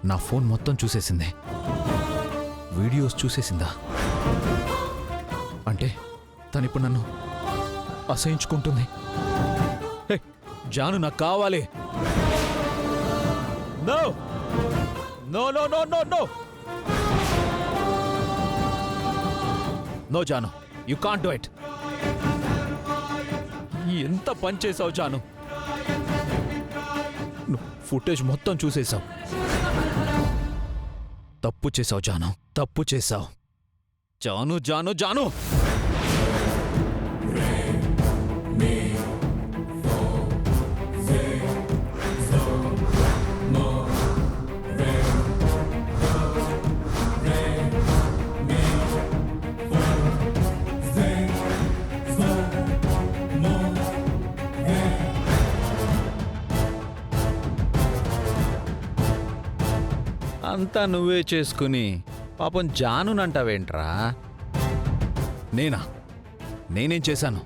నా ఫోన్ మొత్తం చూసేసింది, వీడియోస్ చూసేసిందా? అంటే తనిప్పుడు నన్ను అసహించుకుంటుంది. హే, జాను నాకు కావాలి. No no no no no no no జాను, యు కాంట్ డూ ఇట్. ఎంత పని చేసావు జాను, నువ్వు ఫుటేజ్ మొత్తం చూసేసావు. తప్పు చేసావు జాను, తప్పు చేసావు. జాను జాను జాను అంతా నువ్వే చేసుకుని పాపం జానునంటావేంట్రా? నేనేం చేశాను?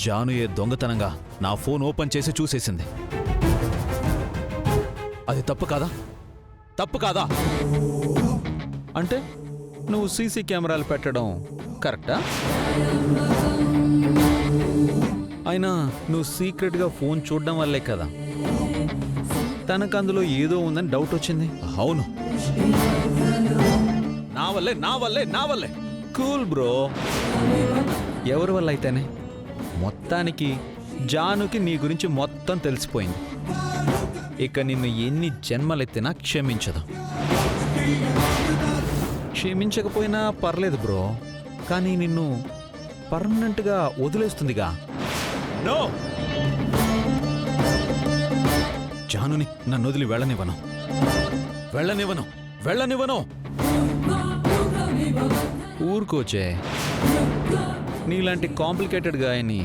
జాను ఏ దొంగతనంగా నా ఫోన్ ఓపెన్ చేసి చూసేసింది. అది తప్పు కాదా? తప్పు కాదా? అంటే నువ్వు సీసీ కెమెరాలు పెట్టడం కరెక్టా? అయినా నువ్వు సీక్రెట్గా ఫోన్ చూడడం వల్లే కదా తనకు అందులో ఏదో ఉందని డౌట్ వచ్చింది. అవును, నా వల్లే. Cool bro. ఎవరి వల్ల అయితేనే? మొత్తానికి జానుకి నీ గురించి మొత్తం తెలిసిపోయింది. ఇక నిన్ను ఎన్ని జన్మలెత్తినా క్షమించదు. క్షమించకపోయినా పర్లేదు బ్రో, కానీ నిన్ను పర్మనెంట్గా వదిలేస్తుందిగా. నో, జానుని నన్ను వదిలి వెళ్ళనివ్వను. ఊరుకోచే, నీలాంటి కాంప్లికేటెడ్ గాయని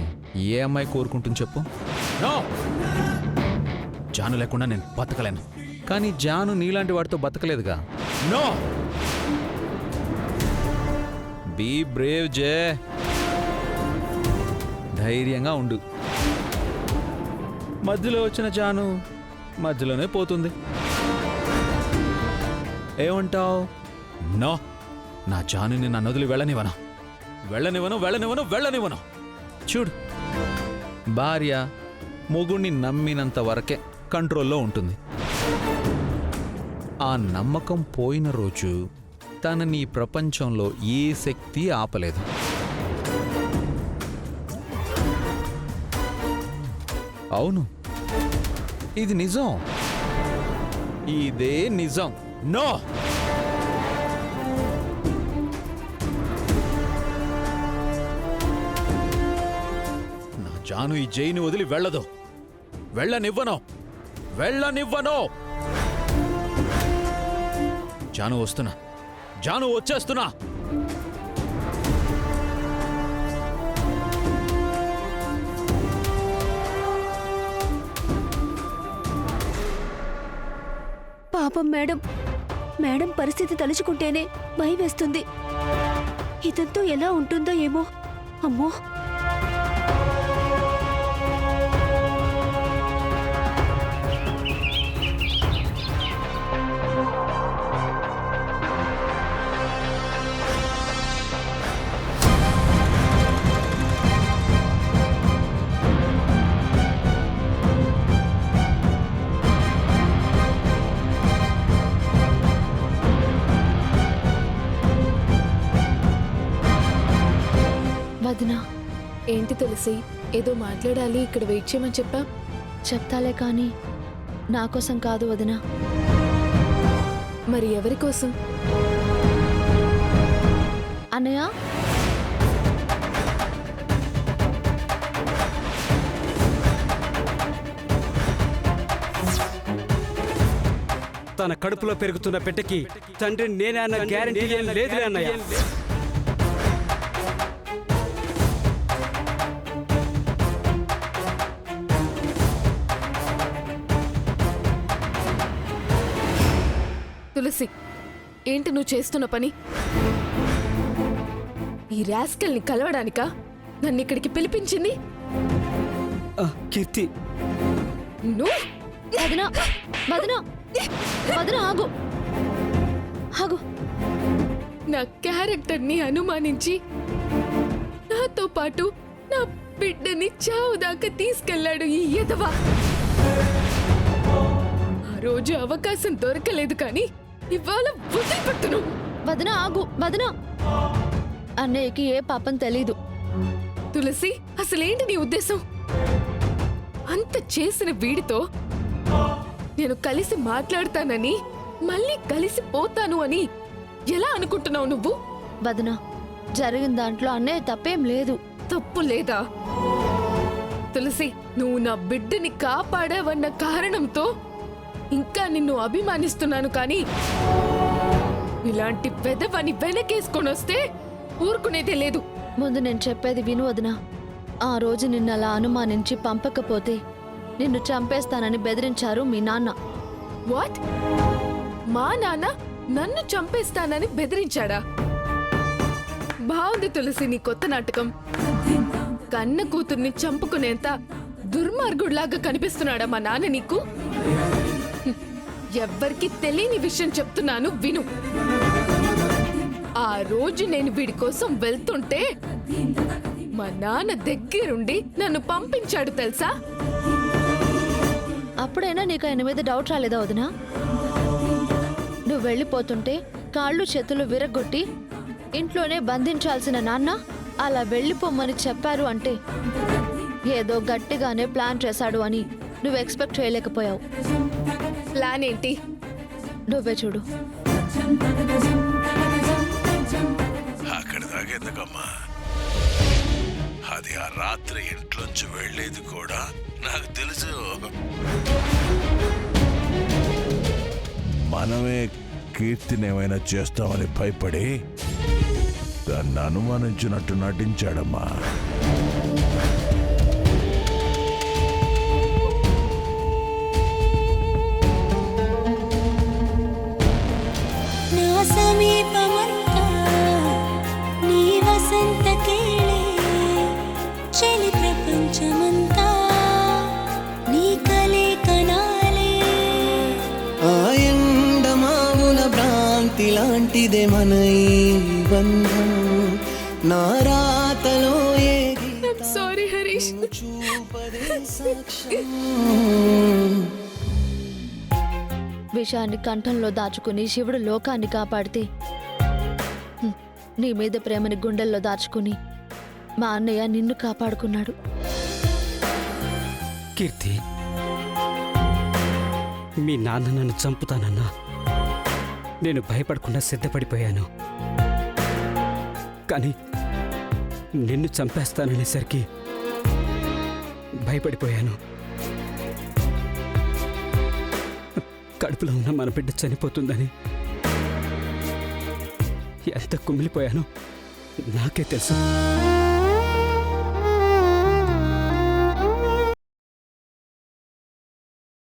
ఏ అమ్మాయి కోరుకుంటుంది చెప్పు? నో, జాను లేకుండా నేను బతకలేను. కానీ జాను నీలాంటి వాడితో బతకలేదుగా. నో, బీ బ్రేవ్ జే. ధైర్యంగా ఉండు. మధ్యలో వచ్చిన జాను మధ్యలోనే పోతుంది. ఏమంటావు? నో, నా జానుని నన్ను వదిలి వెళ్ళనివ్వను. చూడు, భార్య మొగుణ్ణి నమ్మినంత వరకే కంట్రోల్లో ఉంటుంది. ఆ నమ్మకం పోయిన రోజు తనని ప్రపంచంలో ఏ శక్తి ఆపలేదు. అవును, ఇది నిజం. ఇదే నిజం. నో, నా జాను ఈ జైని వదిలి వెళ్ళనివ్వను. జాను వచ్చేస్తున్నా. పాపం మేడం పరిస్థితి తలుచుకుంటేనే భయం వేస్తుంది. ఇదంతా ఎలా ఉంటుందో ఏమో. అమ్మో, వదినా, ఏంటి తులసి, ఏదో మాట్లాడాలి, ఇక్కడ వెయిట్ చేయమని చెప్పా. చెప్తాలే కానీ నా కోసం కాదు వదినా. మరి ఎవరి కోసం? అన్నయ్య, తన కడుపులో పెరుగుతున్న బిడ్డకి తండ్రిని నేనే అన్న గ్యారెంటీ ఏం లేదులే అన్నయ్య. తులసి, ఏంటి నువ్వు చేస్తున్న పని? ఈ రాస్కల్ని కలవడానికా నన్ను ఇక్కడికి పిలిపించింది? కీర్తి, నువ్వు వదినా వదిన ఆగు ఆగు. నా క్యారెక్టర్ని అనుమానించి నాతో పాటు నా బిడ్డని చావు దాకా తీసుకెళ్లాడు ఈ ఎదవా. ఆ రోజు అవకాశం దొరకలేదు కానీ ఇవాళ వదిలిపెట్టను. వదిన ఆగు. వదిన, అన్నయ్యకి ఏ పాపం తెలీదు. తులసి, అసలేంటి నీ ఉద్దేశం? అంత చేసిన వీడితో నేను కలిసి మాట్లాడతానని, మళ్ళీ కలిసి పోతాను అని ఎలా అనుకుంటున్నావు నువ్వు? వదిన, జరిగిన దాంట్లో అన్నయ్య తప్పేం లేదు. తప్పు లేదా? తులసి, నువ్వు నా బిడ్డని కాపాడావన్న కారణంతో ఇంకా నిన్ను అభిమానిస్తున్నాను కానీ ఇలాంటి పెదవని వెనకేసుకొని వస్తే ఊరుకునేదే లేదు. ముందు నేను చెప్పేది విను వదిన. ఆ రోజు నిన్ను అలా అనుమానించి పంపకపోతే నిన్ను చంపేస్తానని బెదిరించారు మీ నాన్న. వాట్? మా నాన్న నన్ను చంపేస్తానని బెదిరించాడా? బాగుంది తులసి నీ కొత్త నాటకం. కన్న కూతుర్ని చంపుకునేంత దుర్మార్గుడిలాగా కనిపిస్తున్నాడా మా నాన్న నీకు? ఎవ్వరికి తెలియని విషయం చెప్తున్నాను విను. ఆ రోజు నేను వీడి కోసం వెళ్తుంటే మా నాన్న దగ్గరుండి నన్ను పంపించాడు తెలుసా? అప్పుడైనా నీకు ఆయన మీద డౌట్ రాలేదా వదినా? నువ్వు వెళ్ళిపోతుంటే కాళ్ళు చేతులు విరగొట్టి ఇంట్లోనే బంధించాల్సిన నాన్న అలా వెళ్ళిపోమ్మని చెప్పారు అంటే ఏదో గట్టిగానే ప్లాన్ చేశాడు అని నువ్వు ఎక్స్పెక్ట్ చేయలేకపోయావు. ప్లాన్ ఏంటి? నువ్వే చూడు. అక్కడ దాగేందుకమ్మా, అది ఆ రాత్రి ఇంట్లోంచి వెళ్ళేది కూడా నాకు తెలుసు. మనమే కీర్తిని ఏమైనా చేస్తామని భయపడి దాన్ని అనుమానించినట్టు నటించాడమ్మా. నా సమీపమంతా నీ వసంత కేళే, చెలి ప్రపంచమంతా నీ కలే కనాలే. ఆ ఎండమావుల భ్రాంతి లాంటిదే మన ఈ బంధం, నా రాతలో ఏ సారీ హరీష్. చూపదే సాక్ష్యం. విషాన్ని కంఠంలో దాచుకుని శివుడు లోకాన్ని కాపాడితే నీ మీద ప్రేమని గుండెల్లో దాచుకుని మా అన్నయ్య నిన్ను కాపాడుకున్నాడు. కీర్తి, మీ నాన్న నన్ను చంపుతానన్నా నేను భయపడకుండా సిద్ధపడిపోయాను. కానీ నిన్ను చంపేస్తాననేసరికి భయపడిపోయాను. కడుపులో ఉన్న మన బిడ్డ చనిపోతుందని ఎంత కుమిలిపోయానో నాకే తెలుసు.